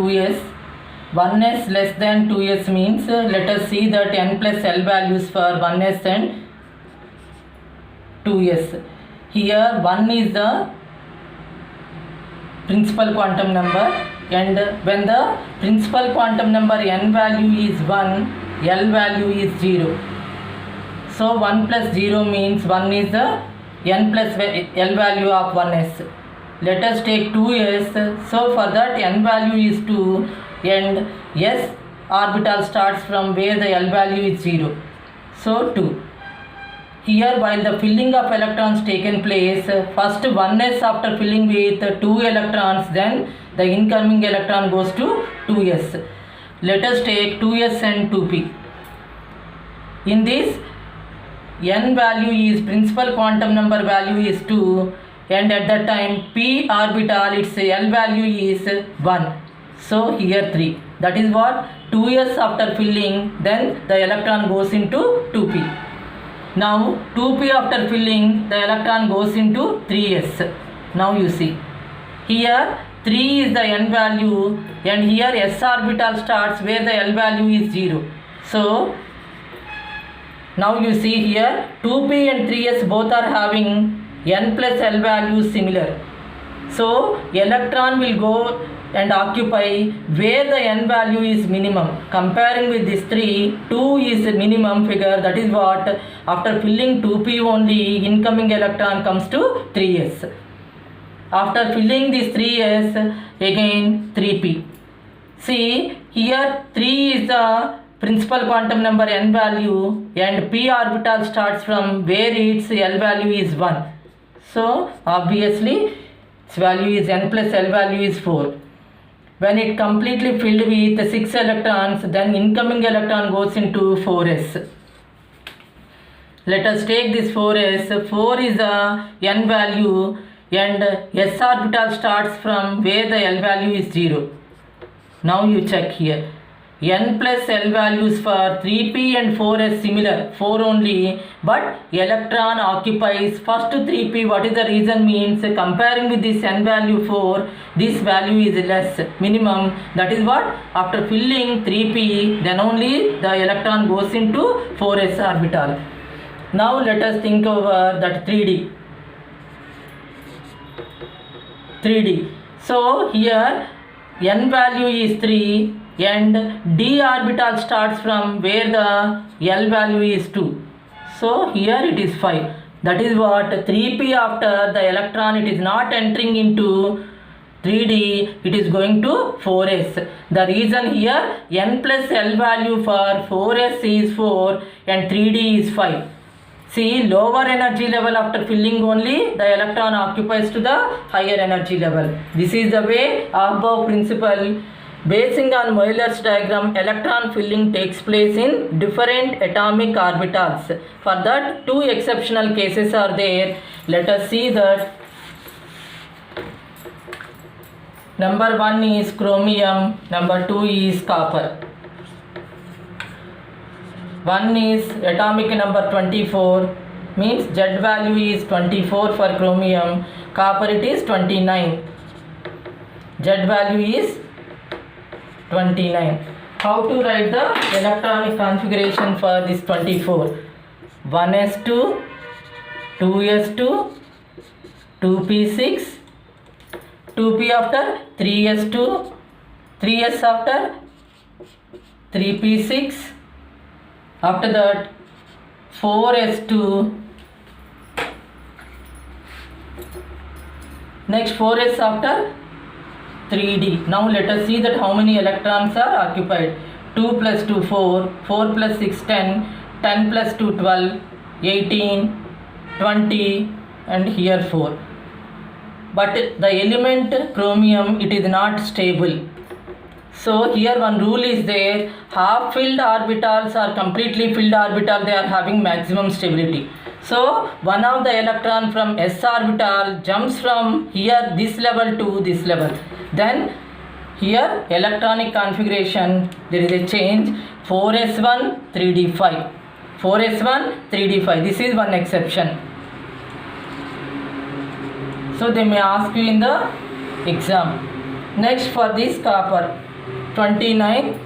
2s. 1s less than 2s means let us see that n plus l values for 1s and 2s. Here 1 is the principal quantum number, and when the principal quantum number n value is 1, l value is 0. So 1 plus 0 means 1 is the n plus l value of 1s. Let us take 2s. So for that n value is 2 and s orbital starts from where the l value is 0. So 2. Here while the filling of electrons taken place, first 1s after filling with 2 electrons, then the incoming electron goes to 2s. Let us take 2s and 2p. In this, n value is principal quantum number value is 2, and at that time p orbital its l value is 1. So here 3. That is what 2s after filling, then the electron goes into 2p. Now 2p after filling, the electron goes into 3s. Now you see, here 3 is the n value, and here s orbital starts where the l value is 0. So now you see here 2p and 3s both are having n plus l values similar. So electron will go and occupy where the n value is minimum. Comparing with this 3, 2 is the minimum figure. That is what after filling 2p only, incoming electron comes to 3s. After filling this 3s, again 3p. See here 3 is the principal quantum number n value, and p orbital starts from where its l value is 1. So obviously its value is n plus l value is 4. When it completely filled with 6 electrons, then incoming electron goes into 4s. Let us take this 4s. 4 is the n value, and s orbital starts from where the l value is 0. Now you check here. n plus l values for 3p and 4s similar, 4 only, but electron occupies first 3p. What is the reason means, comparing with this n value 4, this value is less, minimum. That is what after filling 3p, then only the electron goes into 4s orbital. Now let us think over that 3d. So here n value is 3, and d orbital starts from where the l value is 2. So here it is 5. That is what 3p after the electron, it is not entering into 3d, it is going to 4s. The reason here n plus l value for 4s is 4 and 3d is 5. See, lower energy level after filling only, the electron occupies to the higher energy level. This is the way above principle. Basing on Euler's diagram, electron filling takes place in different atomic orbitals. For that, 2 exceptional cases are there. Let us see that. Number 1 is chromium, number 2 is copper. 1 is atomic number 24, means Z value is 24 for chromium, copper it is 29. Z value is 29. How to write the electronic configuration for this 24? 1s2, 2s2, 2p6, 2p after 3s2, 3s after 3p6, after that 4s2, next 4s after 3d. Now let us see that how many electrons are occupied. 2 plus 2 4, 4 plus 6 10, 10 plus 2 12, 18, 20, and here 4. But the element chromium, it is not stable. So here one rule is there, half filled orbitals or completely filled orbital, they are having maximum stability. So one of the electron from s orbital jumps from here this level to this level. Then here electronic configuration, there is a change, 4s1 3d5, 4s1 3d5. This is one exception. So they may ask you in the exam. Next for this copper, 29.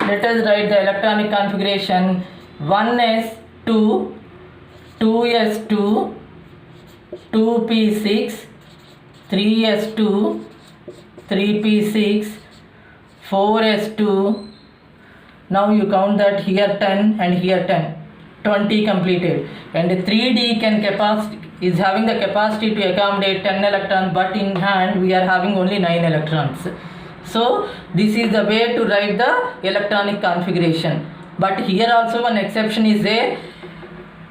Let us write the electronic configuration. 1s2, 2s2, 2p6, 3s2, 3p6, 4s2. Now you count that here 10 and here 10. 20 completed. And 3D is having the capacity to accommodate 10 electrons, but in hand we are having only 9 electrons. So this is the way to write the electronic configuration. But here also one exception is there.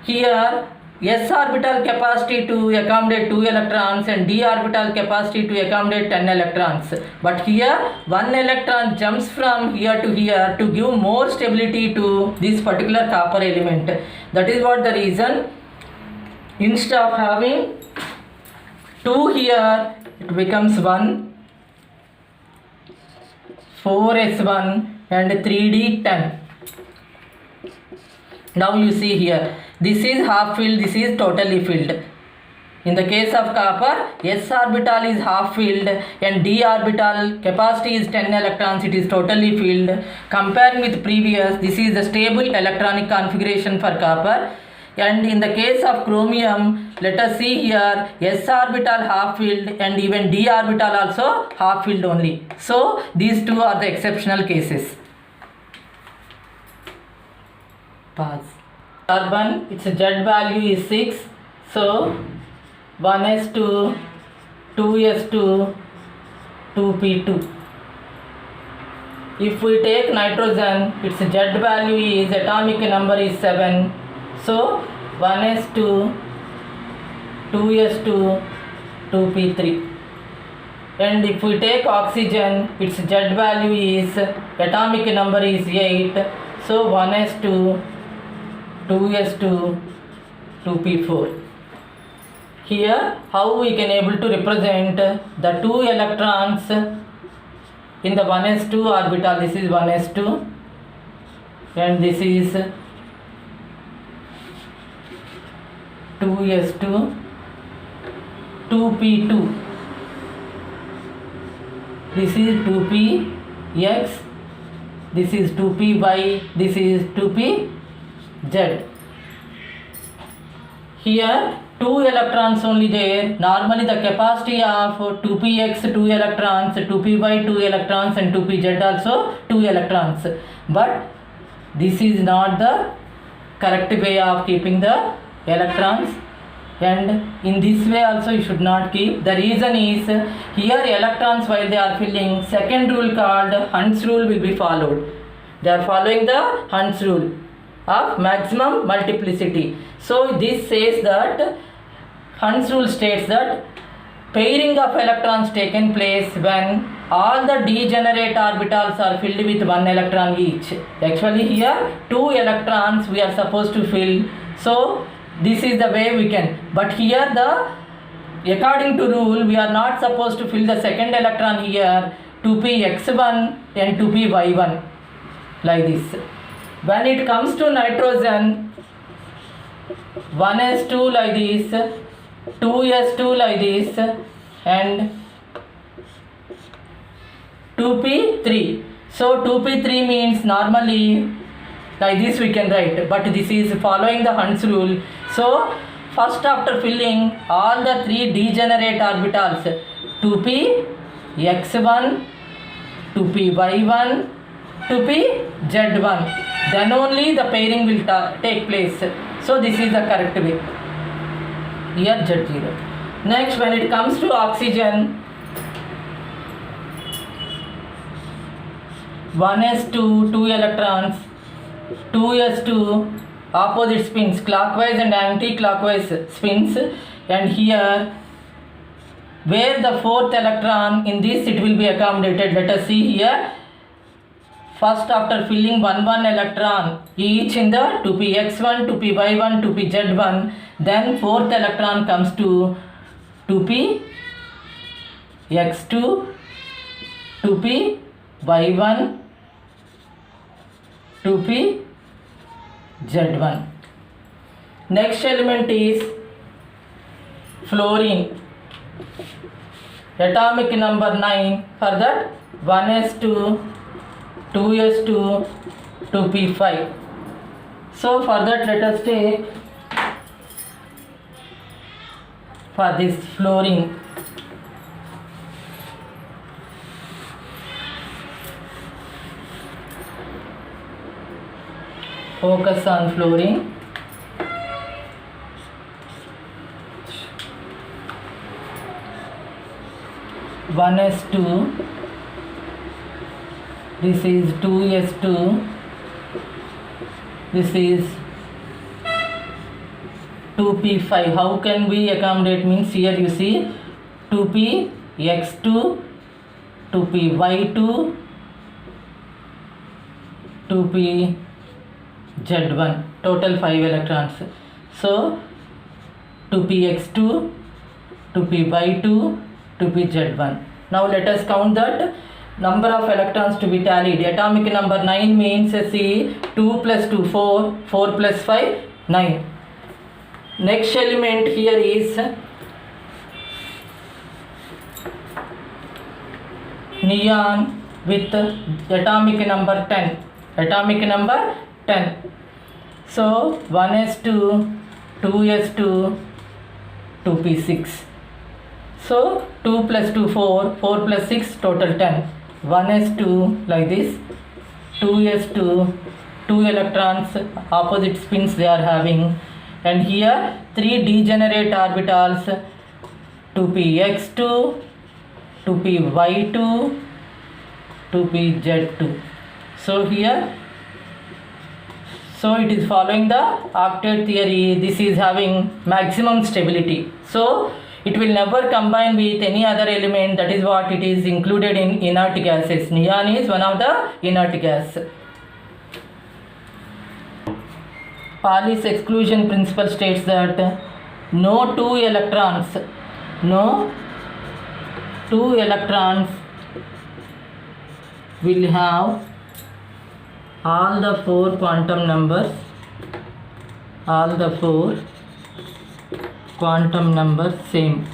Here s orbital capacity to accommodate 2 electrons and d orbital capacity to accommodate 10 electrons. But here 1 electron jumps from here to here to give more stability to this particular copper element. That is what the reason. Instead of having 2 here, it becomes 1, 4s1 and 3d 10. Now you see here, this is half filled, this is totally filled. In the case of copper, s orbital is half filled and d orbital capacity is 10 electrons, it is totally filled. Comparing with previous, this is the stable electronic configuration for copper. And in the case of chromium, let us see here, s orbital half filled and even d orbital also half filled only. So these two are the exceptional cases. Pause. Carbon, its Z value is 6. So 1s2, 2s2, 2p2. If we take nitrogen, its Z value is, atomic number is 7. So 1s2, 2s2, 2p3. And if we take oxygen, its Z value is, atomic number is 8. So 1s2, 2s2, 2p4. Here how we can able to represent the 2 electrons in the 1s2 orbital. This is 1s2 and this is 2s2, 2p2. This is 2px, this is 2py, this is 2pz. Here 2 electrons only there. Normally the capacity of 2px 2 electrons, 2py 2 electrons and 2pz also 2 electrons. But this is not the correct way of keeping the electrons, and in this way also you should not keep. The reason is, here electrons while they are filling, second rule called Hund's rule will be followed. They are following the Hund's rule of maximum multiplicity. So this says that Hund's rule states that pairing of electrons taken place when all the degenerate orbitals are filled with 1 electron each. Actually here 2 electrons we are supposed to fill. So this is the way we can. But here according to rule we are not supposed to fill the second electron here, 2px1 and 2py1 like this. When it comes to nitrogen, 1s2 like this, 2s2 like this and 2p3. So 2p3 means normally like this we can write, but this is following the Hund's rule. So first after filling all the 3 degenerate orbitals, 2px1, 2py1, 2pz1, then only the pairing will take place. So this is the correct way. Here Z0. Next, when it comes to oxygen, 1s2 2 electrons, 2s2 opposite spins, clockwise and anti-clockwise spins, and here where the 4th electron in this it will be accommodated. Let us see here. First after filling 1 electron each in the 2px1, 2py1, 2pz1, then 4th electron comes to 2px2, 2py1, 2pz1. Next element is fluorine, atomic number 9. For that 1s2, 2s2, 2p5. So for that let us take for this fluorine. Focus on fluorine. One S2, this is 2s2, this is 2p5. How can we accommodate? Means here you see 2px2, 2py2, 2pz1, total 5 electrons. So 2px2, 2py2, 2pz1. Now let us count that number of electrons to be tallied. Atomic number 9 means see 2 plus 2 4, 4 plus 5 9. Next element here is neon with atomic number 10. Atomic number 10. So 1s2, 2s2, 2p6. So 2 plus 2 4, 4 plus 6 total 10. 1s2 like this, 2s2, 2 electrons opposite spins they are having, and here 3 degenerate orbitals, 2px2, 2py2, 2pz2. So here, so it is following the octet theory. This is having maximum stability, so it will never combine with any other element. That is what it is included in inert gases. Neon is one of the inert gas. Pauli's exclusion principle states that no two electrons will have all the 4 quantum numbers same.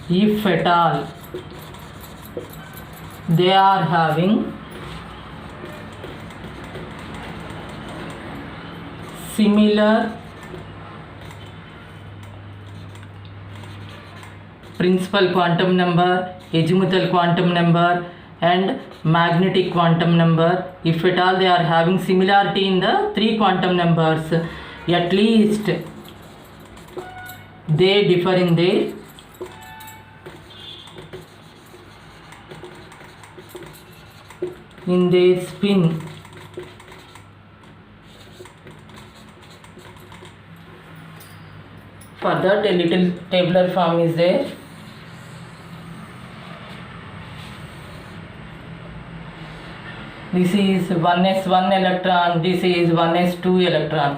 If at all they are having similar principal quantum number, azimuthal quantum number and magnetic quantum number, if at all they are having similarity in the 3 quantum numbers, at least they differ in their spin. For that a little tabular form is there. This is 1s1 electron, this is 1s2 electron,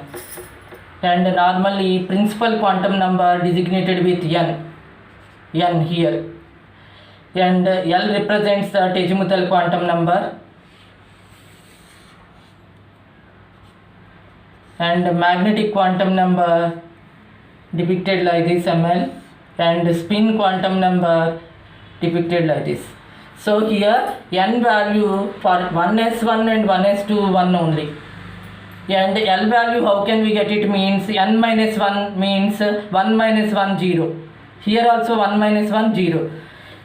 and normally principal quantum number designated with n here, and L represents the azimuthal quantum number, and magnetic quantum number depicted like this ml, and spin quantum number depicted like this. So here n value for 1s1 and 1s2 1 only, and L value how can we get it? Means n minus 1 means 1 minus 1 0, here also 1 minus 1 0,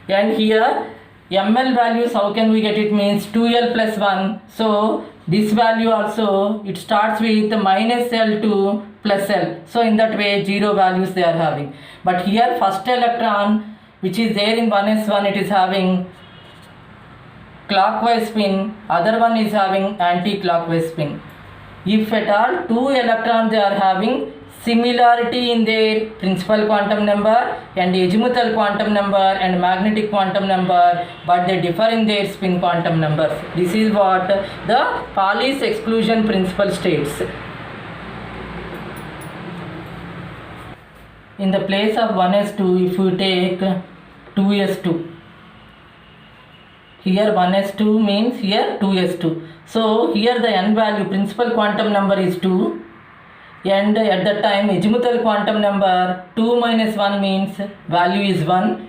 and here ml values how can we get it? Means 2l plus 1. So this value also it starts with minus L to plus L, so in that way 0 values they are having. But here first electron which is there in 1s1, it is having clockwise spin, other one is having anti-clockwise spin. If at all 2 electrons they are having similarity in their principal quantum number and azimuthal quantum number and magnetic quantum number, but they differ in their spin quantum numbers. This is what the Pauli's exclusion principle states. In the place of 1s2, if you take 2s2, here 1s2 means here 2s2. So here the n value, principal quantum number is 2, and at that time azimuthal quantum number 2 minus 1 means value is 1.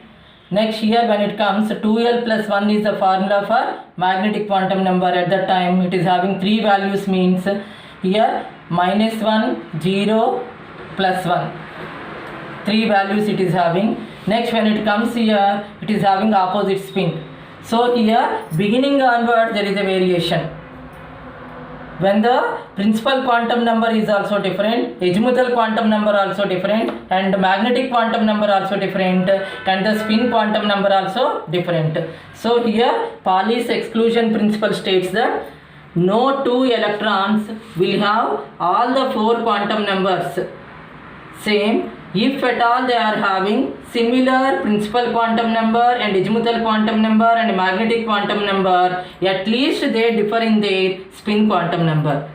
Next here when it comes 2l plus 1 is the formula for magnetic quantum number. At that time it is having 3 values means here minus 1, 0, plus 1. 3 values it is having. Next when it comes here it is having opposite spin. So here beginning onward there is a variation. When the principal quantum number is also different, azimuthal quantum number also different, and magnetic quantum number also different, and the spin quantum number also different. So here Pauli's exclusion principle states that no two electrons will have all the 4 quantum numbers same if at all they are having similar principal quantum number and azimuthal quantum number and magnetic quantum number, at least they differ in their spin quantum number.